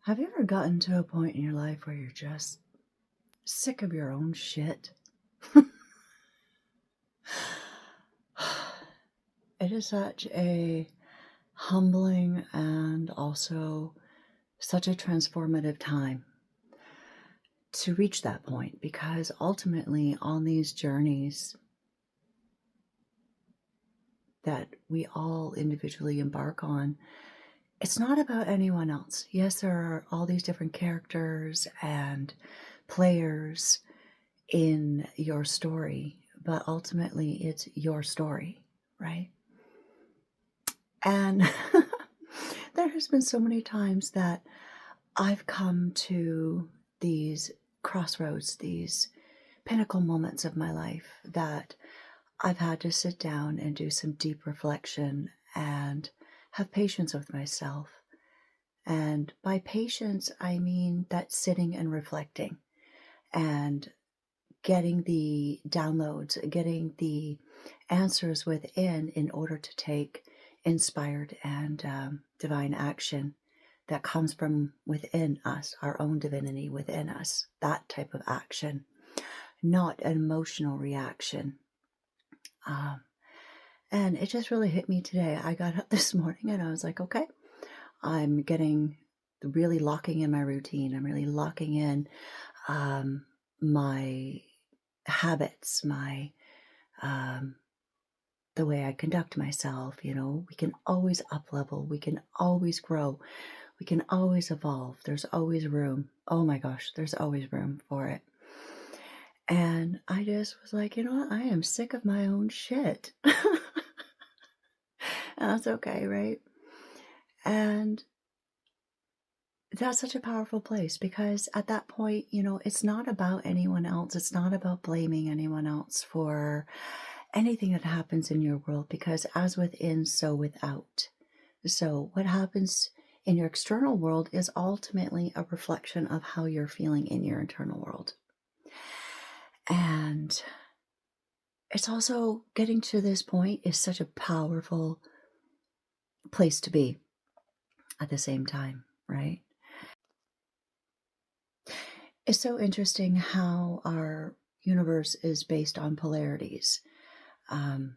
Have you ever gotten to a point in your life where you're just sick of your own shit? It is such a humbling and also such a transformative time to reach that point, because ultimately on these journeys that we all individually embark on, it's not about anyone else. Yes, there are all these different characters and players in your story, but ultimately it's your story, right? And there has been so many times that I've come to these crossroads, these pinnacle moments of my life that I've had to sit down and do some deep reflection and have patience with myself. And by patience, I mean that sitting and reflecting and getting the downloads, getting the answers within in order to take inspired and divine action that comes from within us, our own divinity within us, that type of action, not an emotional reaction. Um, and it just really hit me today. I got up this morning and I was like, okay, I'm getting really locking in my routine. I'm really locking in my habits, my um, the way I conduct myself. We can always up level, we can always grow, we can always evolve. There's always room. Oh my gosh, there's always room for it. And I just was like, you know what? I am sick of my own shit. And that's okay, right? And that's such a powerful place because at that point, it's not about anyone else. It's not about blaming anyone else for anything that happens in your world, because as within, so without. So, what happens in your external world is ultimately a reflection of how you're feeling in your internal world. And it's also getting to this point is such a powerful place to be at the same time, right? It's so interesting how our universe is based on polarities. Um,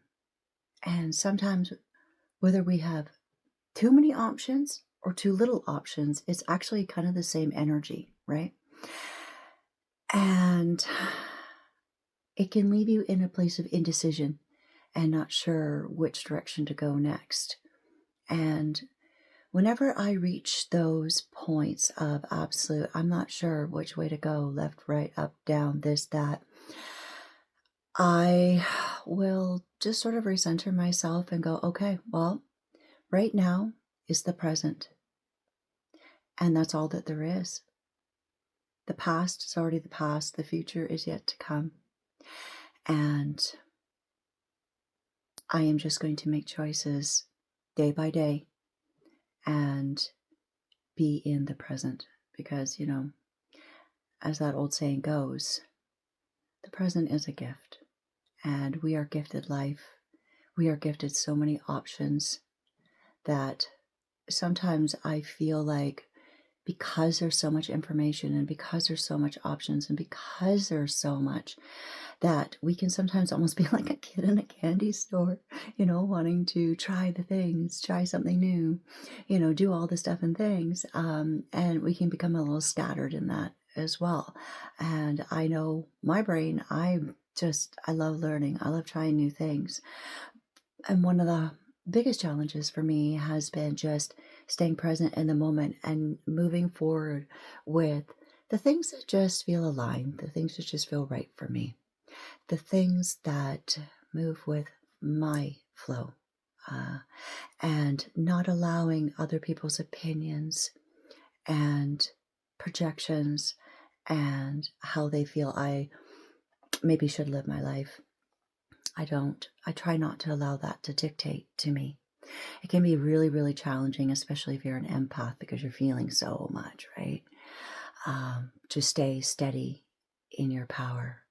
and sometimes, whether we have too many options or too little options, it's actually kind of the same energy, right? And it can leave you in a place of indecision and not sure which direction to go next. And whenever I reach those points of absolute, I'm not sure which way to go, left, right, up, down, this, that, I will just sort of recenter myself and go, okay, well, right now is the present. And that's all that there is. The past is already the past. The future is yet to come. And I am just going to make choices day by day and be in the present. Because, as that old saying goes, the present is a gift. And we are gifted life. We are gifted so many options that sometimes I feel like, because there's so much information and because there's so much options and because there's so much, that we can sometimes almost be like a kid in a candy store, wanting to try the things, try something new, do all the stuff and things. And we can become a little scattered in that as well. And I know my brain, I love learning. I love trying new things. And one of the biggest challenges for me has been just staying present in the moment and moving forward with the things that just feel aligned, the things that just feel right for me, the things that move with my flow, and not allowing other people's opinions and projections and how they feel I maybe should live my life. I try not to allow that to dictate to me. It can be really, really challenging, especially if you're an empath, because you're feeling so much, right? To stay steady in your power.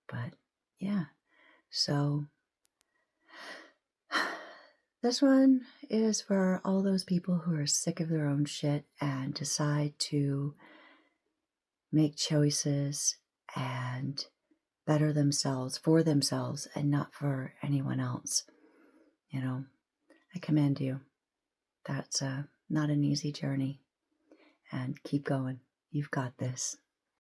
But yeah, so This one is for all those people who are sick of their own shit and decide to make choices and better themselves for themselves and not for anyone else. You know, I commend you. That's not an easy journey. And keep going. You've got this.